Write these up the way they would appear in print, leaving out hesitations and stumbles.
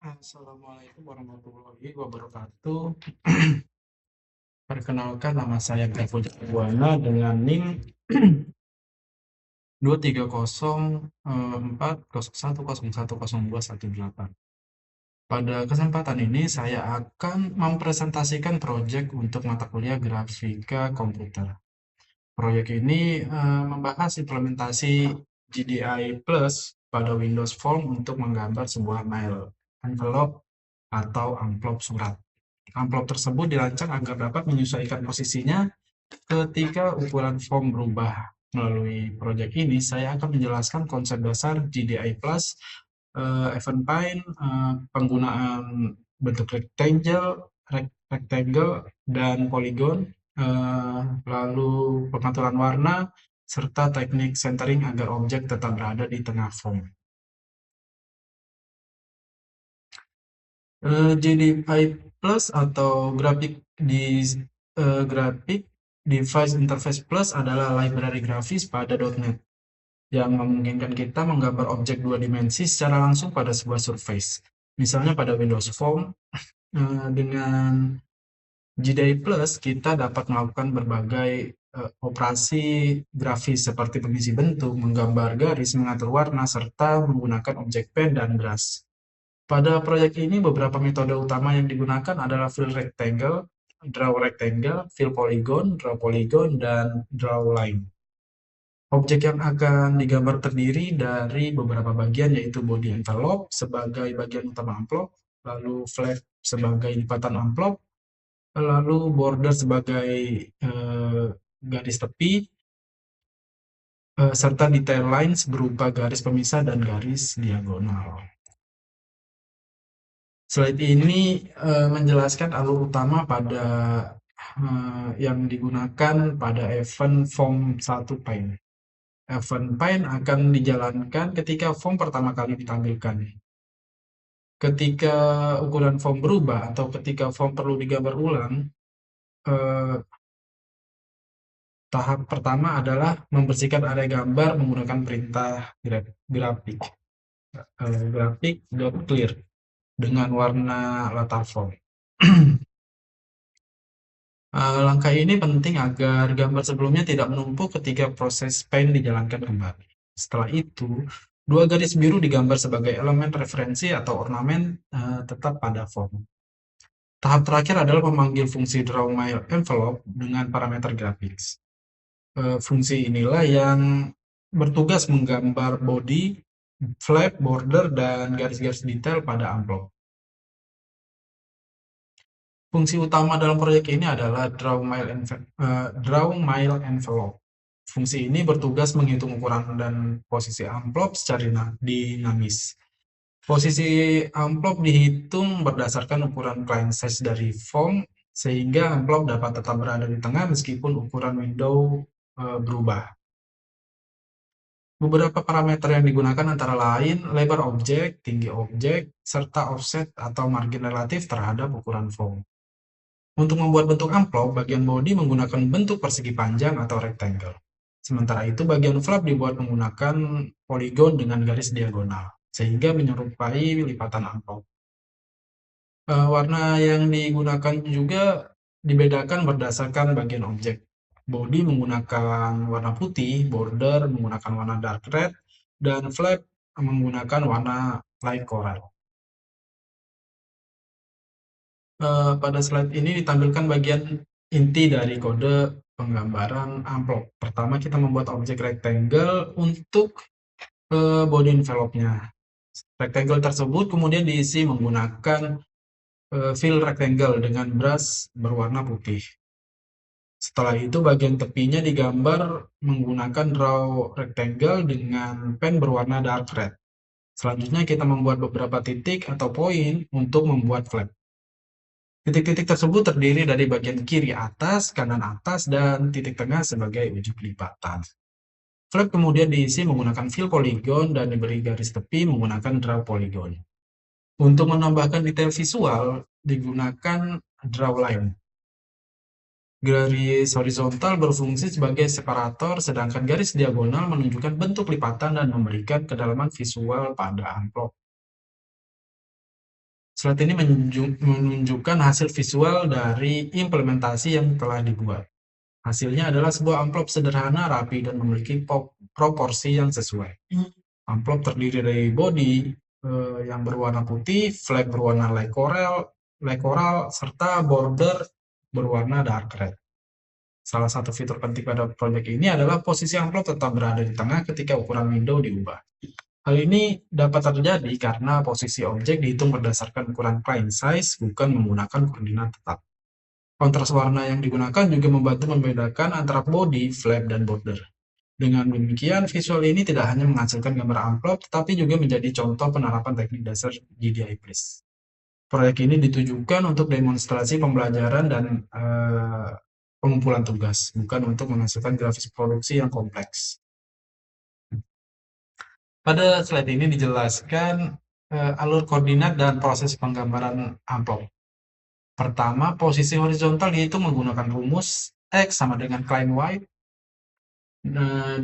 Assalamualaikum warahmatullahi wabarakatuh. Perkenalkan, nama saya Gafur Buana dengan NIM 230401010010218. Pada kesempatan ini saya akan mempresentasikan proyek untuk mata kuliah grafika komputer. Proyek ini membahas implementasi GDI Plus pada Windows Form untuk menggambar sebuah mail envelope atau amplop surat. Amplop tersebut dirancang agar dapat menyesuaikan posisinya ketika ukuran form berubah. Melalui proyek ini, saya akan menjelaskan konsep dasar GDI Plus, Eventpine, penggunaan bentuk rectangle dan polygon, lalu pengaturan warna, serta teknik centering agar objek tetap berada di tengah form. GDI Plus atau grafik Device Interface Plus adalah library grafis pada .NET yang memungkinkan kita menggambar objek dua dimensi secara langsung pada sebuah surface. Misalnya pada Windows Phone, dengan GDI Plus kita dapat melakukan berbagai operasi grafis seperti pengisi bentuk, menggambar garis, mengatur warna, serta menggunakan objek pen dan brush. Pada proyek ini, beberapa metode utama yang digunakan adalah fill rectangle, fill polygon, draw polygon, dan draw line. Objek yang akan digambar terdiri dari beberapa bagian, yaitu body envelope sebagai bagian utama amplop, lalu flap sebagai lipatan amplop, lalu border sebagai garis tepi, serta detail lines berupa garis pemisah dan garis diagonal. Slide ini menjelaskan alur utama pada yang digunakan pada event form 1 Paint. Event Paint akan dijalankan ketika form pertama kali ditampilkan. Ketika ukuran form berubah atau ketika form perlu digambar ulang, tahap pertama adalah membersihkan area gambar menggunakan perintah grafik.clear dengan warna latar form. Langkah ini penting agar gambar sebelumnya tidak menumpuk ketika proses paint dijalankan kembali. Setelah itu, dua garis biru digambar sebagai elemen referensi atau ornamen tetap pada form. Tahap terakhir adalah memanggil fungsi drawMyEnvelope dengan parameter graphics. Fungsi inilah yang bertugas menggambar body, flap, border, dan garis-garis detail pada amplop. Fungsi utama dalam proyek ini adalah drawMyEnvelope. Fungsi ini bertugas menghitung ukuran dan posisi amplop secara dinamis. Posisi amplop dihitung berdasarkan ukuran client size dari form, sehingga amplop dapat tetap berada di tengah meskipun ukuran window berubah. Beberapa parameter yang digunakan antara lain lebar objek, tinggi objek, serta offset atau margin relatif terhadap ukuran form. Untuk membuat bentuk amplop, bagian body menggunakan bentuk persegi panjang atau rectangle. Sementara itu, bagian flap dibuat menggunakan polygon dengan garis diagonal, sehingga menyerupai lipatan amplop. Warna yang digunakan juga dibedakan berdasarkan bagian objek. Body menggunakan warna putih, border menggunakan warna dark red, dan flap menggunakan warna light coral. Pada slide ini ditampilkan bagian inti dari kode penggambaran amplop. Pertama, kita membuat objek rectangle untuk body envelope-nya. Rectangle tersebut kemudian diisi menggunakan fill rectangle dengan brush berwarna putih. Setelah itu, bagian tepinya digambar menggunakan draw rectangle dengan pen berwarna dark red. Selanjutnya, kita membuat beberapa titik atau poin untuk membuat flap. Titik-titik tersebut terdiri dari bagian kiri atas, kanan atas, dan titik tengah sebagai ujung lipatan. Flap kemudian diisi menggunakan fill polygon dan diberi garis tepi menggunakan draw polygon. Untuk menambahkan detail visual, digunakan draw line. Garis horizontal berfungsi sebagai separator, sedangkan garis diagonal menunjukkan bentuk lipatan dan memberikan kedalaman visual pada amplop. Slide ini menunjukkan hasil visual dari implementasi yang telah dibuat. Hasilnya adalah sebuah amplop sederhana, rapi, dan memiliki proporsi yang sesuai. Amplop terdiri dari body yang berwarna putih, flag berwarna light coral, serta border berwarna dark red. Salah satu fitur penting pada proyek ini adalah posisi amplop tetap berada di tengah ketika ukuran window diubah. Hal ini dapat terjadi karena posisi objek dihitung berdasarkan ukuran client size, bukan menggunakan koordinat tetap. Kontras warna yang digunakan juga membantu membedakan antara body, flap, dan border. Dengan demikian, visual ini tidak hanya menghasilkan gambar amplop, tetapi juga menjadi contoh penerapan teknik dasar GDI Plus. Proyek ini ditujukan untuk demonstrasi pembelajaran dan pengumpulan tugas, bukan untuk menghasilkan grafis produksi yang kompleks. Pada slide ini dijelaskan alur koordinat dan proses penggambaran amplop. Pertama, posisi horizontal yaitu menggunakan rumus X sama dengan client Y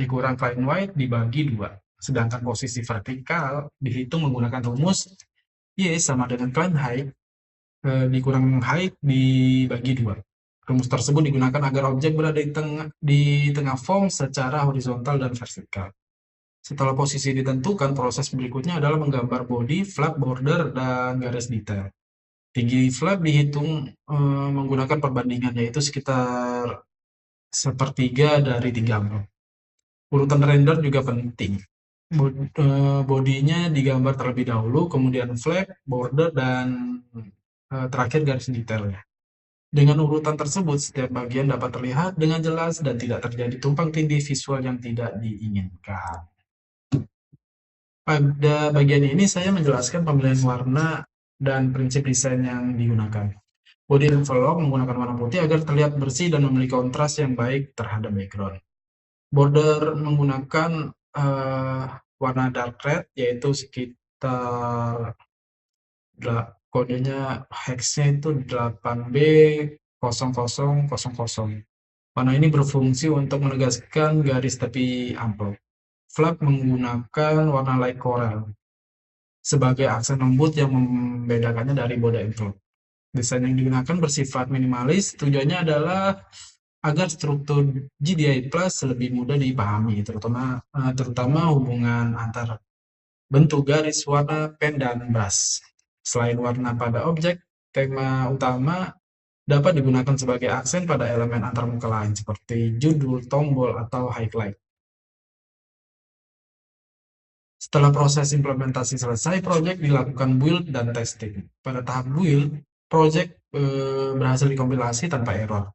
dikurang client Y dibagi 2. Sedangkan posisi vertikal dihitung menggunakan rumus Y sama dengan client height dikurang height dibagi 2. Rumus tersebut digunakan agar objek berada di tengah form secara horizontal dan vertikal. Setelah posisi ditentukan, proses berikutnya adalah menggambar body, flap, border, dan garis detail. Tinggi flap dihitung menggunakan perbandingan, yaitu sekitar sepertiga dari 3 amplop. Urutan render juga penting. Bodinya digambar terlebih dahulu, kemudian flap, border, dan terakhir garis detailnya. Dengan urutan tersebut, setiap bagian dapat terlihat dengan jelas dan tidak terjadi tumpang tindih visual yang tidak diinginkan. Pada bagian ini saya menjelaskan pemilihan warna dan prinsip desain yang digunakan. Body envelope menggunakan warna putih agar terlihat bersih dan memiliki kontras yang baik terhadap background. Border menggunakan warna dark red, yaitu sekitar kodenya hexnya itu 8B0000. Warna ini berfungsi untuk menegaskan garis tepi amplop. Flap menggunakan warna light coral sebagai aksen lembut yang membedakannya dari body envelope. Desain yang digunakan bersifat minimalis, tujuannya adalah agar struktur GDI Plus lebih mudah dipahami, terutama hubungan antar bentuk garis, warna, pen, dan brush. Selain warna pada objek, tema utama dapat digunakan sebagai aksen pada elemen antarmuka lain seperti judul, tombol, atau highlight. Setelah proses implementasi selesai, proyek dilakukan build dan testing. Pada tahap build, proyek berhasil dikompilasi tanpa error.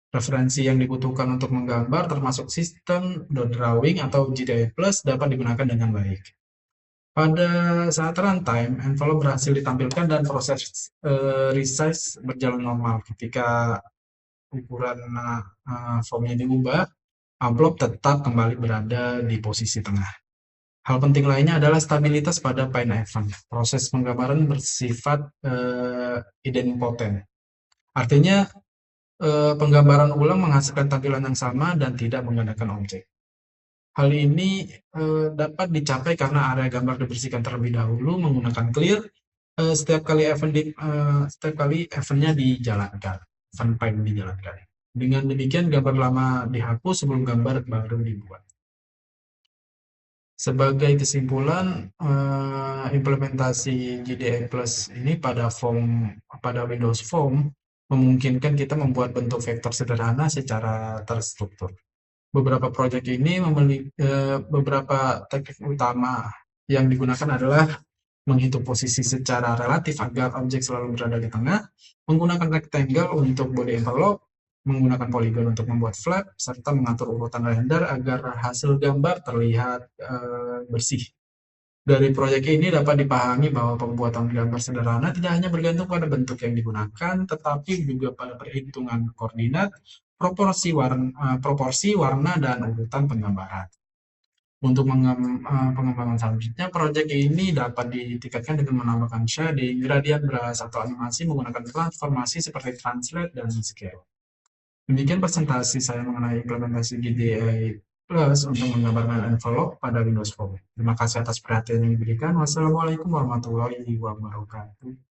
Referensi yang dibutuhkan untuk menggambar termasuk sistem, drawing, atau GDI Plus dapat digunakan dengan baik. Pada saat runtime, envelope berhasil ditampilkan dan proses resize berjalan normal. Ketika ukuran formnya diubah, amplop tetap kembali berada di posisi tengah. Hal penting lainnya adalah stabilitas pada Pine event. Proses penggambaran bersifat idempotent. Artinya penggambaran ulang menghasilkan tampilan yang sama dan tidak menggunakan objek. Hal ini dapat dicapai karena area gambar dibersihkan terlebih dahulu menggunakan clear setiap kali eventnya dijalankan, event Pine dijalankan. Dengan demikian gambar lama dihapus sebelum gambar baru dibuat. Sebagai kesimpulan, implementasi GDI Plus ini pada Windows Form memungkinkan kita membuat bentuk vektor sederhana secara terstruktur. Beberapa proyek ini memiliki beberapa teknik utama yang digunakan adalah menghitung posisi secara relatif agar objek selalu berada di tengah, menggunakan rectangle untuk body envelope, menggunakan polygon untuk membuat flap, serta mengatur urutan render agar hasil gambar terlihat bersih. Dari proyek ini dapat dipahami bahwa pembuatan gambar sederhana tidak hanya bergantung pada bentuk yang digunakan, tetapi juga pada perhitungan koordinat, proporsi warna, dan urutan penggambaran. Untuk pengembangan selanjutnya, proyek ini dapat ditingkatkan dengan menambahkan shading, gradient brush, atau animasi menggunakan transformasi seperti translate dan scale. Demikian presentasi saya mengenai implementasi GDI Plus untuk menggambarkan envelope pada Windows Phone. Terima kasih atas perhatian yang diberikan. Wassalamualaikum warahmatullahi wabarakatuh.